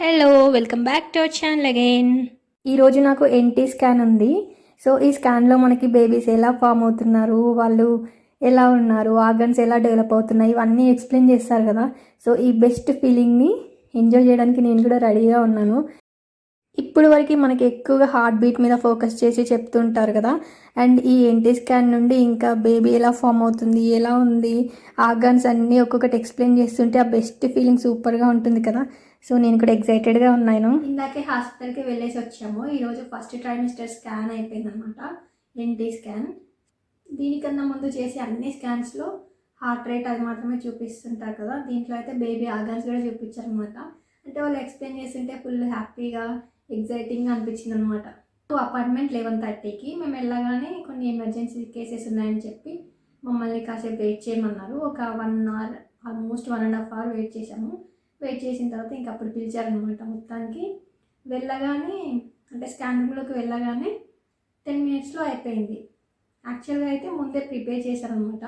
Hello welcome back to our channel again. ఈరోజు నాకు NT scan ఉంది. సో ఈ స్కాన్లో మనకి బేబీస్ ఎలా ఫామ్ అవుతున్నారు, వాళ్ళు ఎలా ఉన్నారు, ఆర్గన్స్ ఎలా డెవలప్ అవుతున్నాయి, ఇవన్నీ ఎక్స్ప్లెయిన్ చేస్తారు కదా. సో ఈ బెస్ట్ ఫీలింగ్ని ఎంజాయ్ చేయడానికి నేను కూడా రెడీగా ఉన్నాను. ఇప్పుడు వరకు మనకి ఎక్కువగా హార్ట్ బీట్ మీద ఫోకస్ చేసి చెప్తుంటారు కదా. అండ్ ఈ ఎన్టీ స్కాన్ నుండి ఇంకా బేబీ ఎలా ఫామ్ అవుతుంది, ఎలా ఉంది, ఆర్గన్స్ అన్నీ ఒక్కొక్కటి ఎక్స్ప్లెయిన్ చేస్తుంటే ఆ బెస్ట్ ఫీలింగ్ సూపర్గా ఉంటుంది కదా. సో నేను కూడా ఎక్సైటెడ్గా ఉన్నాను. ఇందాకే హాస్పిటల్కి వెళ్ళేసి వచ్చాము. ఈరోజు ఫస్ట్ ట్రైమిస్టర్ స్కాన్ అయిపోయిందనమాట, ఎన్టీ స్కాన్. దీనికన్నా ముందు చేసే అన్ని స్కాన్స్లో హార్ట్ రేట్ అది మాత్రమే చూపిస్తుంటారు కదా. దీంట్లో అయితే బేబీ ఆర్గన్స్ కూడా చూపించారనమాట. అంటే వాళ్ళు ఎక్స్ప్లెయిన్ చేస్తుంటే ఫుల్ హ్యాపీగా ఎగ్జైటింగ్గా అనిపించింది అనమాట. అపార్ట్మెంట్ 11:30కి మేము వెళ్ళగానే కొన్ని ఎమర్జెన్సీ కేసెస్ ఉన్నాయని చెప్పి మమ్మల్ని కాసేపు వెయిట్ చేయమన్నారు. ఒక 1 అవర్, ఆల్మోస్ట్ 1.5 అవర్ వెయిట్ చేసాము. వెయిట్ చేసిన తర్వాత ఇంక అప్పుడు పిలిచారనమాట. మొత్తానికి వెళ్ళగానే, అంటే స్కాన్ రూమ్లోకి వెళ్ళగానే 10 మినిట్స్లో అయిపోయింది. యాక్చువల్గా అయితే ముందే ప్రిపేర్ చేశారనమాట.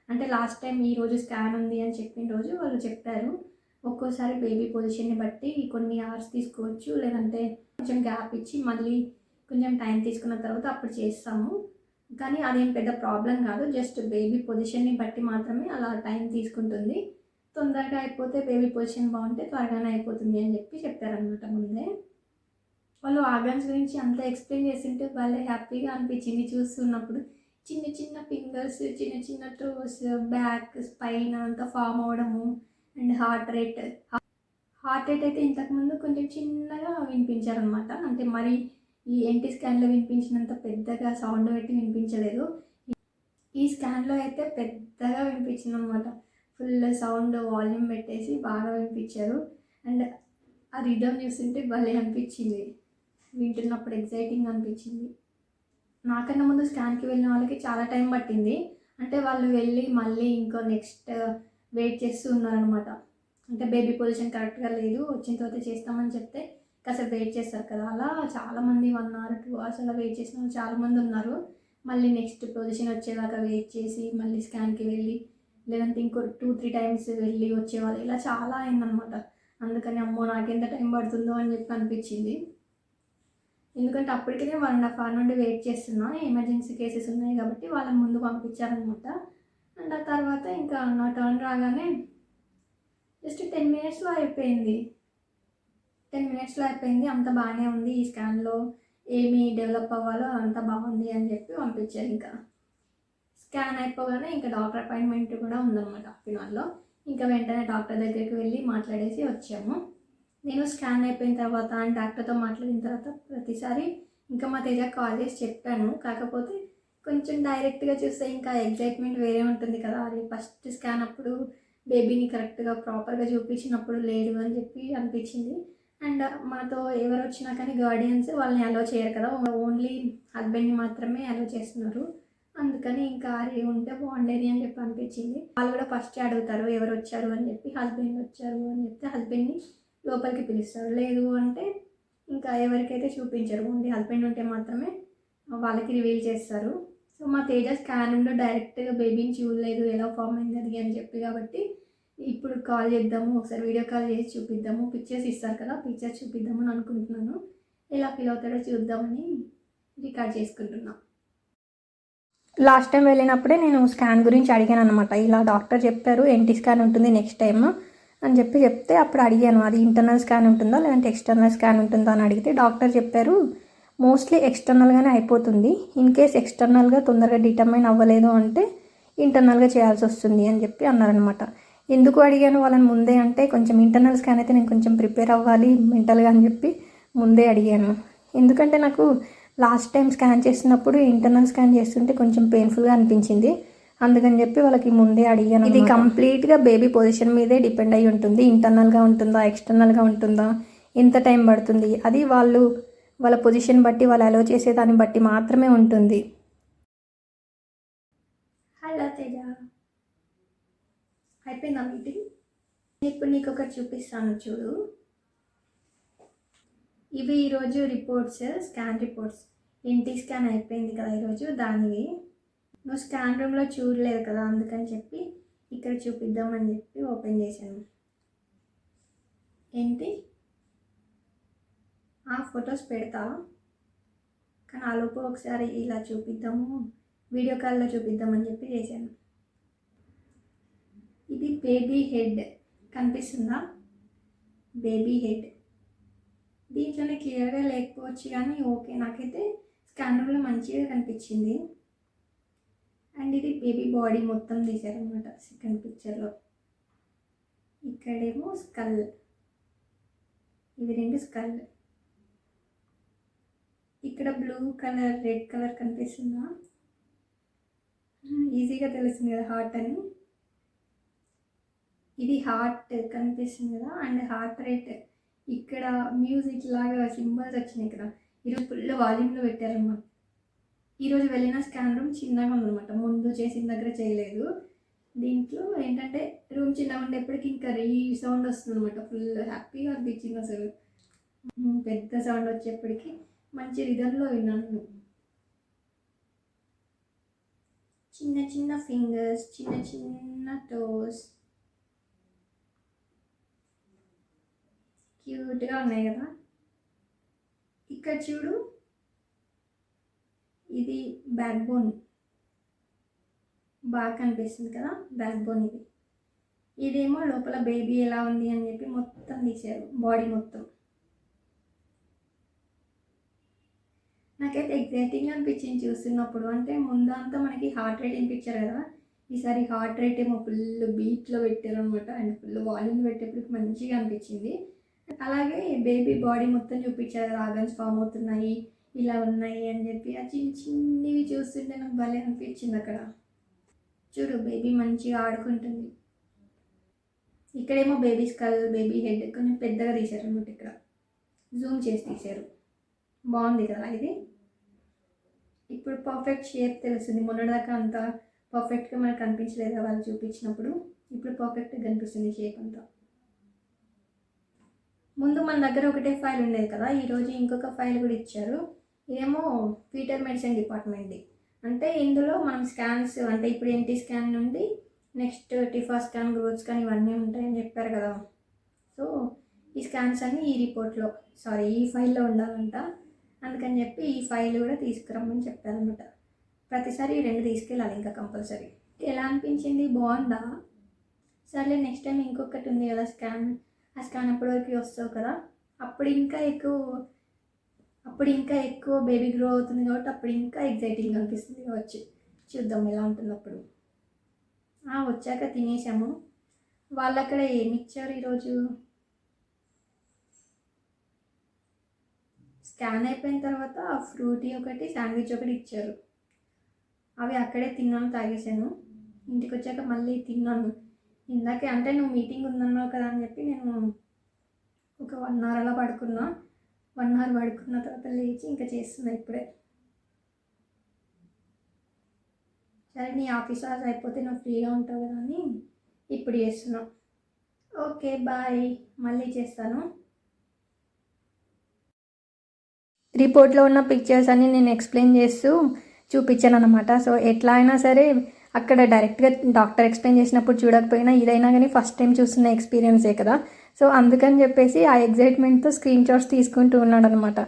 అంటే లాస్ట్ టైం ఈరోజు స్కాన్ ఉంది అని చెప్పిన రోజు వాళ్ళు చెప్పారు, ఒక్కోసారి బేబీ పొజిషన్ని బట్టి కొన్ని అవర్స్ తీసుకోవచ్చు, లేదంటే కొంచెం గ్యాప్ ఇచ్చి మళ్ళీ కొంచెం టైం తీసుకున్న తర్వాత అప్పుడు చేస్తాము. కానీ అదేం పెద్ద ప్రాబ్లం కాదు, జస్ట్ బేబీ పొజిషన్ని బట్టి మాత్రమే అలా టైం తీసుకుంటుంది. తొందరగా అయిపోతే బేబీ పొజిషన్ బాగుంటే త్వరగానే అయిపోతుంది అని చెప్పి చెప్పారనమాట ముందే. వాళ్ళు ఆర్గన్స్ గురించి అంతా ఎక్స్ప్లెయిన్ చేస్తుంటే భలే హ్యాపీగా అనిపించింది చూస్తున్నప్పుడు. చిన్న చిన్న ఫింగర్స్, చిన్న చిన్న టోస్, బ్యాక్, స్పైన్ అంతా ఫామ్ అవ్వడము. అండ్ హార్ట్ రేట్ అయితే ఇంతకుముందు కొంచెం చిన్నగా వినిపించారనమాట. అంటే మరి ఈ ఎన్టీ స్కాన్లో వినిపించినంత పెద్దగా సౌండ్ పెట్టి వినిపించలేదు. ఈ స్కాన్లో అయితే పెద్దగా వినిపించింది అనమాట. ఫుల్ సౌండ్ వాల్యూమ్ పెట్టేసి బాగా వినిపించారు. అండ్ ఆ రిథమ్ చూస్తుంటే భలే అనిపించింది, వింటున్నప్పుడు ఎగ్జైటింగ్ అనిపించింది. నాకన్నా ముందు స్కాన్కి వెళ్ళిన వాళ్ళకి చాలా టైం పట్టింది. అంటే వాళ్ళు వెళ్ళి మళ్ళీ ఇంకో నెక్స్ట్ వెయిట్ చేస్తూ ఉన్నారనమాట. అంటే బేబీ పొజిషన్ కరెక్ట్గా లేదు, వచ్చిన తర్వాత చేస్తామని చెప్తే కాసేపు వెయిట్ చేస్తారు కదా. అలా చాలామంది 1 అవర్ 2 అవర్స్ అలా వెయిట్ చేసిన వాళ్ళు చాలామంది ఉన్నారు. మళ్ళీ నెక్స్ట్ పొజిషన్ వచ్చేదాకా వెయిట్ చేసి మళ్ళీ స్కాన్కి వెళ్ళి, లేదంటే ఇంకో 2-3 టైమ్స్ వెళ్ళి వచ్చేవాళ్ళు, ఇలా చాలా అయిందనమాట. అందుకని అమ్మో నాకెంత టైం పడుతుందో అని చెప్పి అనిపించింది. ఎందుకంటే అప్పటికే 1.5 అవర్ నుండి వెయిట్ చేస్తున్నా. ఎమర్జెన్సీ కేసెస్ ఉన్నాయి కాబట్టి వాళ్ళని ముందు పంపించారనమాట. అండ్ ఆ తర్వాత ఇంకా నా టర్న్ రాగానే జస్ట్ 10 మినిట్స్లో అయిపోయింది. 10 మినిట్స్లో అయిపోయింది. అంత బాగానే ఉంది, ఈ స్కాన్లో ఏమి డెవలప్ అవ్వాలో అంత బాగుంది అని చెప్పి పంపించారు. ఇంకా స్కాన్ అయిపోగానే ఇంకా డాక్టర్ అపాయింట్మెంట్ కూడా ఉందన్నమాట హాఫ్ ఇంకా వెంటనే డాక్టర్ దగ్గరికి వెళ్ళి మాట్లాడేసి వచ్చాము. నేను స్కాన్ అయిపోయిన తర్వాత అండ్ డాక్టర్తో మాట్లాడిన తర్వాత ప్రతిసారి ఇంకా మా తేజ కాల్ చేసి చెప్పాను. కాకపోతే కొంచెం డైరెక్ట్గా చూస్తే ఇంకా ఎగ్జైట్మెంట్ వేరే ఉంటుంది కదా. అది ఫస్ట్ స్కాన్ అప్పుడు బేబీని కరెక్ట్గా ప్రాపర్గా చూపించినప్పుడు లేదు అని చెప్పి అనిపించింది. అండ్ మనతో ఎవరు వచ్చినా కానీ గార్డియన్స్ వాళ్ళని అలో చేయరు కదా, ఓన్లీ హస్బెండ్ని మాత్రమే అలో చేస్తున్నారు. అందుకని ఇంకా అది ఉంటే బాగుండేది అని చెప్పి అనిపించింది. వాళ్ళు కూడా ఫస్ట్ అడుగుతారు ఎవరు వచ్చారు అని చెప్పి. హస్బెండ్ వచ్చారు అని చెప్తే హస్బెండ్ని లోపలికి పిలుస్తారు, లేదు అంటే ఇంకా ఎవరికైతే చూపించరు, ఓన్లీ హస్బెండ్ ఉంటే మాత్రమే వాళ్ళకి రివీల్ చేస్తారు. సో మా తేజ స్కాన్ ఉండే డైరెక్ట్గా బేబీని చూడలేదు ఎలా ఫామ్ అయింది అది అని చెప్పి, కాబట్టి ఇప్పుడు కాల్ చేద్దాము, ఒకసారి వీడియో కాల్ చేసి చూపిద్దాము, పిక్చర్స్ ఇస్తారు కదా, పిక్చర్స్ చూపిద్దామని అనుకుంటున్నాను. ఎలా ఫీల్ అవుతాడో చూద్దామని రికార్డ్ చేసుకుంటున్నాను. లాస్ట్ టైం వెళ్ళినప్పుడే నేను స్కాన్ గురించి అడిగాను అనమాట. ఇలా డాక్టర్ చెప్పారు ఎన్టీ స్కాన్ ఉంటుంది నెక్స్ట్ టైం అని చెప్తే అప్పుడు అడిగాను అది ఇంటర్నల్ స్కాన్ ఉంటుందా లేదంటే ఎక్స్టర్నల్ స్కాన్ ఉంటుందా అని అడిగితే డాక్టర్ చెప్పారు మోస్ట్లీ ఎక్స్టర్నల్గానే అయిపోతుంది. ఇన్ కేస్ ఎక్స్టర్నల్గా తొందరగా డిటర్మైన్ అవ్వలేదు అంటే ఇంటర్నల్గా చేయాల్సి వస్తుంది అని చెప్పి అన్నారనమాట. ఎందుకు అడిగాను వాళ్ళని ముందే అంటే కొంచెం ఇంటర్నల్ స్కాన్ అయితే నేను కొంచెం ప్రిపేర్ అవ్వాలి మెంటల్గా అని చెప్పి ముందే అడిగాను. ఎందుకంటే నాకు లాస్ట్ టైం స్కాన్ చేసినప్పుడు ఇంటర్నల్ స్కాన్ చేస్తుంటే కొంచెం పెయిన్ఫుల్గా అనిపించింది. అందుకని చెప్పి వాళ్ళకి ముందే అడిగాను. ఇది కంప్లీట్గా బేబీ పొజిషన్ మీదే డిపెండ్ అయి ఉంటుంది, ఇంటర్నల్గా ఉంటుందా ఎక్స్టర్నల్గా ఉంటుందా, ఎంత టైం పడుతుంది, అది వాళ్ళ పొజిషన్ బట్టి వాళ్ళు అలో చేసేదాన్ని బట్టి మాత్రమే ఉంటుంది. హలో తేజ, అయిపోయిందా మీటింగ్? ఇప్పుడు నీకు ఒకటి చూపిస్తాను చూడు. ఇవి ఈరోజు reports, scan reports. NT scan అయిపోయింది కదా ఈరోజు, దానివి. నువ్వు స్కాన్ రూమ్లో చూడలేదు కదా, అందుకని చెప్పి ఇక్కడ చూపిద్దామని చెప్పి ఓపెన్ చేశాను. ఏంటి ఫొటోస్ పెడతా, కానీ ఆలోపు ఒకసారి ఇలా చూపిద్దాము, వీడియో కాల్లో చూపిద్దామని చెప్పి చేశాను. ఇది బేబీ హెడ్ కనిపిస్తుందా? బేబీ హెడ్ దీంట్లోనే క్లియర్గా లేకపోవచ్చు కానీ ఓకే, నాకైతే స్కానర్లో మంచిగా కనిపించింది. అండ్ ఇది బేబీ బాడీ మొత్తం తీశారనమాట సెకండ్ పిక్చర్లో. ఇక్కడేమో స్కల్, ఇవి 2 స్కల్. ఇక్కడ బ్లూ కలర్ రెడ్ కలర్ కనిపిస్తుందా? ఈజీగా తెలుస్తుంది కదా హార్ట్ అని. ఇది హార్ట్ కనిపిస్తుంది కదా, అండ్ హార్ట్ రేట్ ఇక్కడ మ్యూజిక్ లాగా సింబల్స్ వచ్చినాయి ఇక్కడ. ఈరోజు ఫుల్ వాల్యూమ్లో పెట్టారనమాట. ఈరోజు వెళ్ళిన స్కాన్ రూమ్ చిన్నగా ఉందన్నమాట, ముందు చేసిన దగ్గర చేయలేదు. దీంట్లో ఏంటంటే రూమ్ చిన్నగా ఉండేప్పటికి ఇంకా సౌండ్ వస్తుంది అనమాట. ఫుల్ హ్యాపీగా అనిపించింది అసలు. పెద్ద సౌండ్ వచ్చేప్పటికి మంచి రిధంలో విన్నాను నేను. చిన్న చిన్న ఫింగర్స్, చిన్న చిన్న టోస్, క్యూట్గా ఉన్నాయి కదా. ఇక్కడ చూడు, ఇది బ్యాక్ బోన్ బాగా కనిపిస్తుంది కదా, బ్యాక్ బోన్ ఇది. ఇదేమో లోపల బేబీ ఎలా ఉంది అని చెప్పి మొత్తం తీశారు, బాడీ మొత్తం. నాకైతే ఎగ్జైటింగ్ అనిపించింది చూస్తున్నప్పుడు. అంటే ముందంతా మనకి హార్ట్ రేట్ వినిపించారు కదా, ఈసారి హార్ట్ రేట్ ఏమో ఫుల్ బీట్లో పెట్టారు అనమాట. అండ్ ఫుల్ వాల్యూమ్ పెట్టేప్పటికి మంచిగా అనిపించింది. అలాగే బేబీ బాడీ మొత్తం చూపించారు, ఆర్గన్స్ ఫామ్ అవుతున్నాయి, ఇలా ఉన్నాయి అని చెప్పి. ఆ చిన్నవి చూస్తుంటే నాకు భలే అనిపించింది అక్కడ. చూడు బేబీ మంచిగా ఆడుకుంటుంది. ఇక్కడేమో బేబీ స్కల్, బేబీ హెడ్ కొంచెం పెద్దగా తీశారు అనమాట. ఇక్కడ జూమ్ చేసి తీశారు, బాగుంది కదా ఇది. ఇప్పుడు పర్ఫెక్ట్ షేప్ తెలుస్తుంది. మొన్నటిదాకా అంత పర్ఫెక్ట్గా మనకు కనిపించలేదు వాళ్ళు చూపించినప్పుడు, ఇప్పుడు పర్ఫెక్ట్గా కనిపిస్తుంది షేప్ అంతా. ముందు మన దగ్గర ఒకటే ఫైల్ ఉండేది కదా, ఈరోజు ఇంకొక ఫైల్ కూడా ఇచ్చారు. ఇదేమో ఫీటల్ మెడిసిన్ డిపార్ట్మెంట్ది. అంటే ఇందులో మనం స్కాన్స్, అంటే ఇప్పుడు ఎన్టీ స్కాన్ నుండి next TIFFA scan, growth scan ఇవన్నీ ఉంటాయని చెప్పారు కదా. సో ఈ స్కాన్స్ అన్నీ ఈ రిపోర్ట్లో, ఈ ఫైల్లో ఉండాలంట. అందుకని చెప్పి ఈ ఫైల్ కూడా తీసుకురమ్మని చెప్పారనమాట. ప్రతిసారి 2 తీసుకెళ్ళాలి ఇంకా కంపల్సరీ. ఎలా అనిపించింది, బాగుందా? సర్లే, నెక్స్ట్ టైం ఇంకొకటి ఉంది కదా స్కాన్, ఆ స్కాన్ అప్పటివరకు వస్తావు కదా, అప్పుడు ఇంకా ఎక్కువ బేబీ గ్రో అవుతుంది కాబట్టి అప్పుడు ఇంకా ఎగ్జైటింగ్ అనిపిస్తుంది కావచ్చు. చూద్దాం ఎలా ఉంటుంది అప్పుడు. వచ్చాక తినేసాము. వాళ్ళు అక్కడ ఏమి ఇచ్చారు ఈరోజు? స్కాన్ అయిపోయిన తర్వాత ఫ్రూటీ ఒకటి, శాండ్విచ్ ఒకటి ఇచ్చారు. అవి అక్కడే తిన్నాను, తాగేసాను. ఇంటికి వచ్చాక మళ్ళీ తిన్నాను ఇందాకే. అంటే నువ్వు మీటింగ్ ఉందన్నావు కదా అని చెప్పి నేను ఒక 1 hour అలా పడుకున్నా. 1 hour పడుకున్న తర్వాత లేచి ఇంకా చేస్తున్నా ఇప్పుడే. సరే, నీ ఆఫీస్ అవర్స్ అయిపోతే నువ్వు ఫ్రీగా ఉంటావు కదా అని ఇప్పుడు చేస్తున్నా. ఓకే బాయ్, మళ్ళీ చేస్తాను. రిపోర్ట్లో ఉన్న పిక్చర్స్ అన్నీ నేను ఎక్స్ప్లెయిన్ చేస్తూ చూపించాను అనమాట. సో ఎట్లా అయినా సరే అక్కడ డైరెక్ట్గా డాక్టర్ ఎక్స్ప్లెయిన్ చేసినప్పుడు చూడకపోయినా ఇదైనా కానీ ఫస్ట్ టైం చూస్తున్న ఎక్స్పీరియన్సే కదా. సో అందుకని చెప్పేసి ఆ ఎగ్జైట్మెంట్తో స్క్రీన్ షాట్స్ తీసుకుంటూ ఉన్నాడు అనమాట.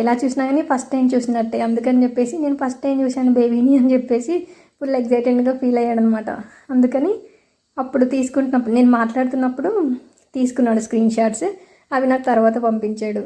ఎలా చూసినా కానీ ఫస్ట్ టైం చూసినట్టే. అందుకని చెప్పేసి నేను ఫస్ట్ టైం చూశాను బేబీని అని చెప్పేసి ఫుల్ ఎగ్జైటెడ్గా ఫీల్ అయ్యాడు అనమాట. అందుకని అప్పుడు తీసుకుంటున్నప్పుడు, నేను మాట్లాడుతున్నప్పుడు తీసుకున్నాడు స్క్రీన్ షాట్స్. అవి నాకు తర్వాత పంపించాడు.